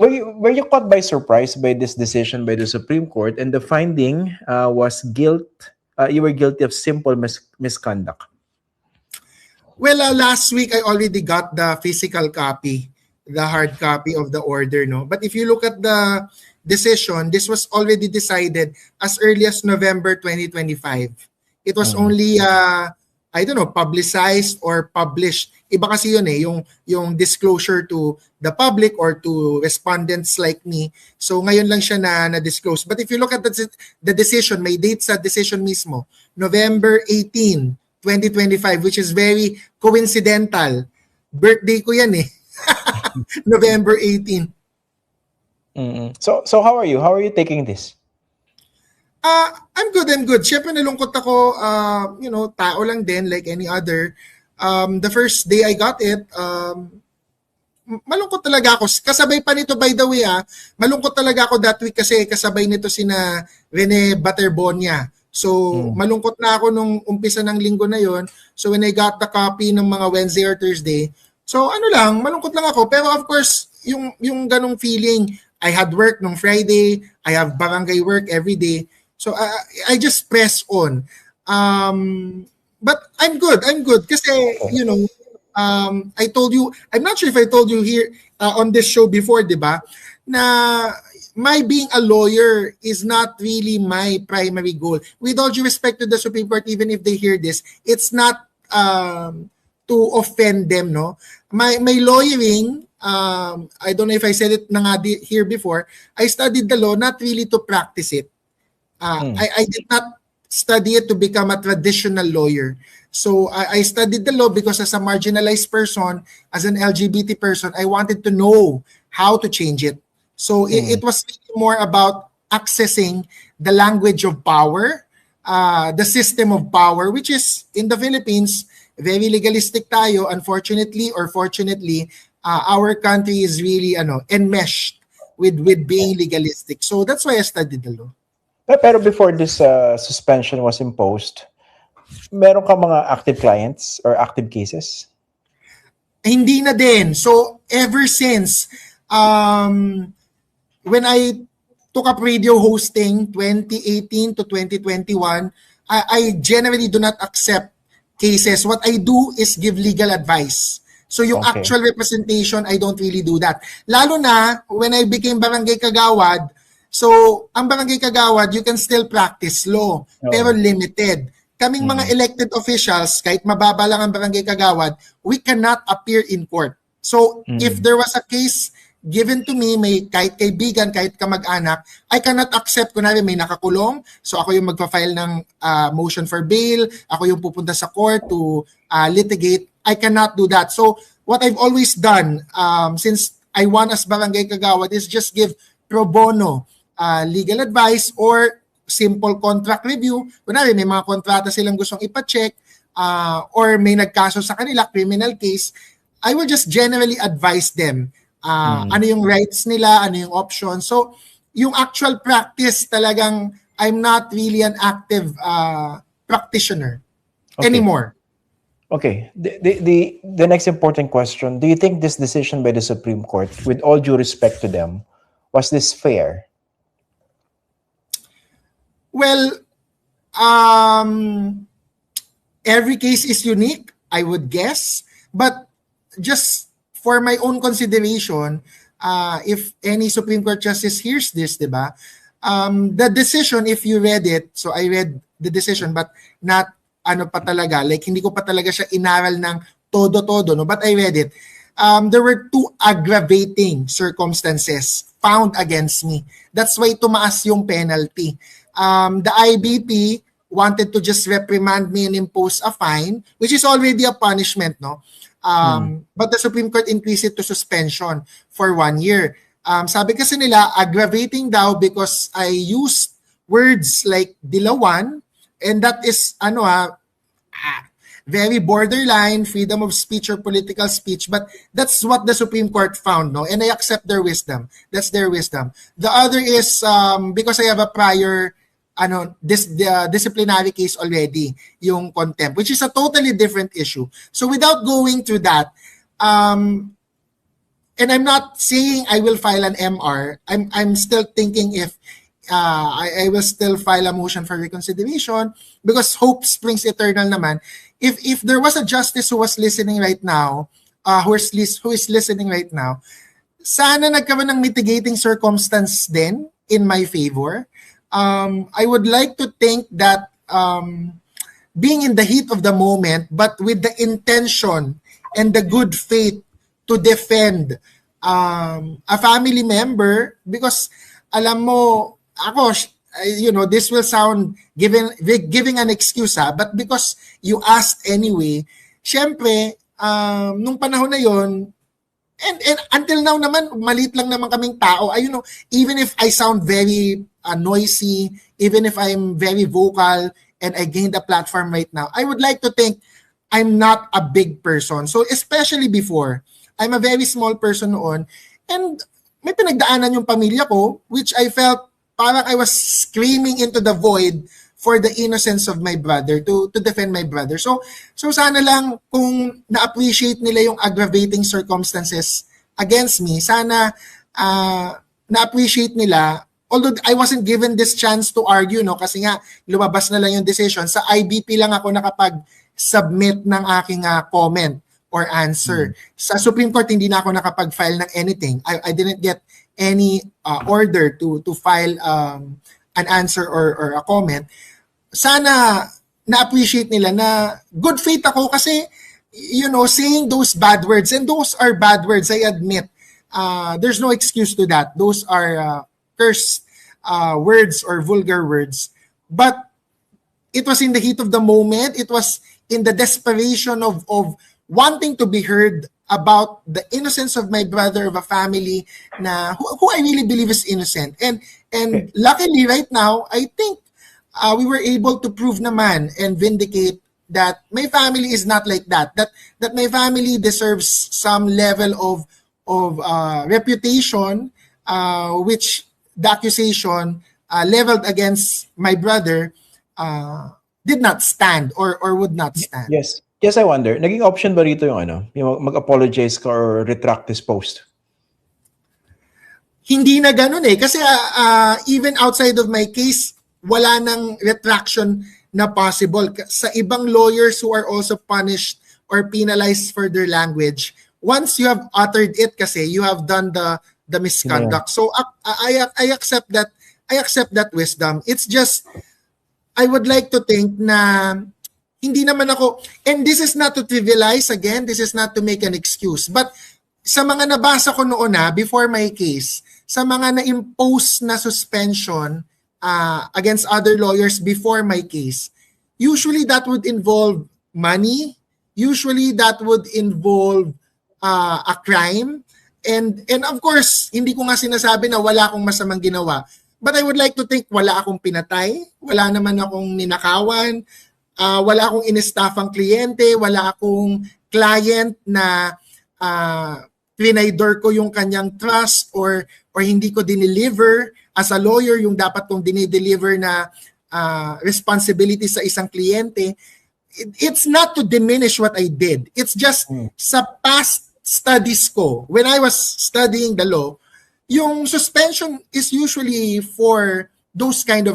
were you caught by surprise by this decision by the Supreme Court, and the finding was guilt? You were guilty of simple misconduct. Well, last week I already got the physical copy, the hard copy of the order, no. But if you look at the decision, this was already decided as early as November 2025. It was only I don't know, publicized or published. Iba kasi yun eh, yung disclosure to the public or to respondents like me. So ngayon lang siya na-disclose. But if you look at the decision, may date sa decision mismo, November 18, 2025, which is very coincidental. Birthday ko yan eh. November 18. So how are you? How are you taking this? I'm good. Siyempre nalungkot ako, tao lang din like any other. The first day I got it, malungkot talaga ako. Kasabay pa nito, by the way, malungkot talaga ako that week kasi kasabay nito sina Rene Baterbonia. So, malungkot na ako nung umpisa ng linggo na yon. So, when I got the copy ng mga Wednesday or Thursday, so malungkot lang ako. Pero of course, yung ganong feeling, I had work nung Friday, I have barangay work every day. So I just press on. But I'm good kasi I told you, I'm not sure if I told you here on this show before, 'di ba? Na my being a lawyer is not really my primary goal. With all due respect to the Supreme Court, even if they hear this, it's not to offend them, no. My lawyering, I don't know if I said it na nga here before, I studied the law not really to practice it. I did not study it to become a traditional lawyer. So I studied the law because as a marginalized person, as an LGBT person, I wanted to know how to change it. So it was really more about accessing the language of power, the system of power, which is in the Philippines, very legalistic tayo. Unfortunately or fortunately, our country is really enmeshed with being legalistic. So that's why I studied the law. Pero before this suspension was imposed, meron ka mga active clients or active cases? Hindi na din. So ever since when I took up radio hosting 2018 to 2021, I generally do not accept cases. What I do is give legal advice. So yung actual representation, I don't really do that. Lalo na when I became Barangay Kagawad. So, ang Barangay Kagawad, you can still practice law, pero limited. Kaming mga elected officials, kahit mababa lang ang Barangay Kagawad, we cannot appear in court. So, if there was a case given to me, may kahit kaibigan, kahit kamag-anak, I cannot accept, kunwari may nakakulong, so ako yung magpa-file ng motion for bail, ako yung pupunta sa court to litigate. I cannot do that. So, what I've always done, since I won as Barangay Kagawad, is just give pro bono legal advice or simple contract review. Kunwari, may mga kontrata silang gustong ipacheck or may nagkaso sa kanila, criminal case, I will just generally advise them ano yung rights nila, ano yung options. So, yung actual practice talagang I'm not really an active practitioner anymore. Okay. The next important question, do you think this decision by the Supreme Court, with all due respect to them, was this fair? Well, every case is unique, I would guess. But just for my own consideration, if any Supreme Court justice hears this, diba? The decision, if you read it, so I read the decision, but not pa talaga, like hindi ko pa talaga siya inaral ng todo-todo, no? But I read it. There were two aggravating circumstances found against me. That's why tumaas yung penalty. The IBP wanted to just reprimand me and impose a fine, which is already a punishment, no? But the Supreme Court increased it to suspension for 1 year. Sabi kasi nila, aggravating daw because I used words like dilawan, and that is, very borderline, freedom of speech or political speech, but that's what the Supreme Court found, no? And I accept their wisdom. That's their wisdom. The other is because I have a prior disciplinary case already, yung contempt, which is a totally different issue. So without going through that, and I'm not saying I will file an MR. I'm still thinking if I will still file a motion for reconsideration, because hope springs eternal naman. If there was a justice who was listening right now, who is listening right now, sana nagkaroon ng mitigating circumstance din in my favor. I would like to think that being in the heat of the moment, but with the intention and the good faith to defend a family member, because alam mo, ako, this will sound giving an excuse, but because you asked anyway, syempre, nung panahon na yon, and until now naman, maliit lang naman kaming tao. Even if I sound very noisy, even if I'm very vocal, and I gained a platform right now, I would like to think I'm not a big person. So especially before, I'm a very small person noon, and may pinagdaanan yung pamilya ko, which I felt parang I was screaming into the void for the innocence of my brother, to defend my brother. So sana lang kung na-appreciate nila yung aggravating circumstances against me, sana na-appreciate nila, although I wasn't given this chance to argue, kasi nga lumabas na lang yung decision. Sa IBP lang ako nakapag-submit ng aking comment or answer. Sa Supreme Court, hindi na ako nakapag-file ng anything. I didn't get any order to file an answer or a comment. Sana na-appreciate nila na good faith ako, kasi saying those bad words, and those are bad words, I admit. There's no excuse to that. Those are curse words or vulgar words. But it was in the heat of the moment. It was in the desperation of wanting to be heard about the innocence of my brother, of a family na who I really believe is innocent. And luckily right now, I think we were able to prove naman and vindicate that my family is not like that. That my family deserves some level of reputation, which the accusation leveled against my brother did not stand or would not stand. Yes, I wonder, naging option ba rito yung mag-apologize ka or retract this post? Hindi na ganun kasi even outside of my case, wala nang retraction na possible. Sa ibang lawyers who are also punished or penalized for their language, once you have uttered it kasi, you have done the misconduct. So I accept that. I accept that wisdom. It's just, I would like to think na hindi naman ako, and this is not to trivialize, again, this is not to make an excuse, but sa mga nabasa ko noon before my case, sa mga na-impose na suspension against other lawyers before my case, usually that would involve money, usually that would involve a crime, and of course, hindi ko nga sinasabi na wala akong masamang ginawa, but I would like to think wala akong pinatay, wala naman akong ninakawan, wala akong in-staffang kliyente, wala akong client na trinidor ko yung kanyang trust or hindi ko dineliver as a lawyer yung dapat kong dinideliver na responsibility sa isang kliyente. It's not to diminish what I did. It's just sa past studies ko, when I was studying the law, yung suspension is usually for those kind of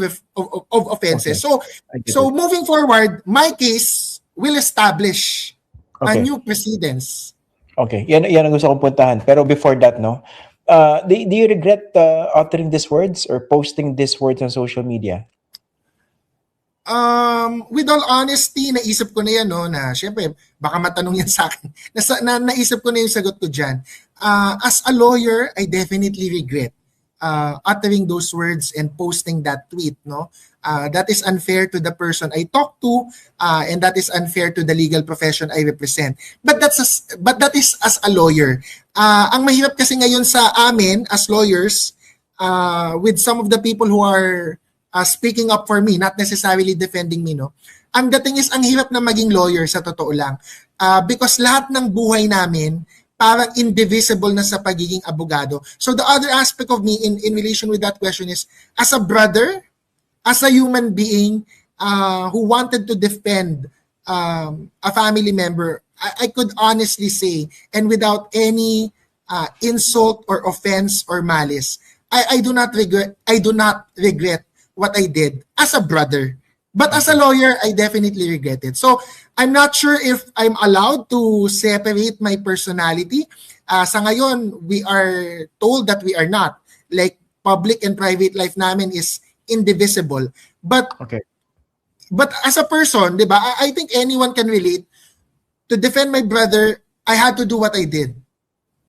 offenses. Okay. So moving forward, my case will establish a new precedence. Okay, yan ang gusto kong puntahan. Pero before that, do you regret uttering these words or posting these words on social media? With all honesty, naisip ko na yan, na syempre, baka matanong yan sa akin. Naisip ko na yung sagot ko dyan. As a lawyer, I definitely regret uttering those words and posting that tweet, that is unfair to the person I talk to, and that is unfair to the legal profession I represent. But that is as a lawyer. Ang mahirap kasi ngayon sa amin as lawyers, with some of the people who are speaking up for me, not necessarily defending me, ang dating is ang hirap na maging lawyer sa totoo lang. Because lahat ng buhay namin parang indivisible na sa pagiging abogado. So the other aspect of me in relation with that question is, as a brother, as a human being who wanted to defend a family member, I could honestly say, and without any insult or offense or malice, I do not regret what I did as a brother. But as a lawyer, I definitely regret it. So I'm not sure if I'm allowed to separate my personality. Sa ngayon, we are told that we are not. Like, public and private life namin is indivisible. But as a person, di ba, I think anyone can relate. To defend my brother, I had to do what I did.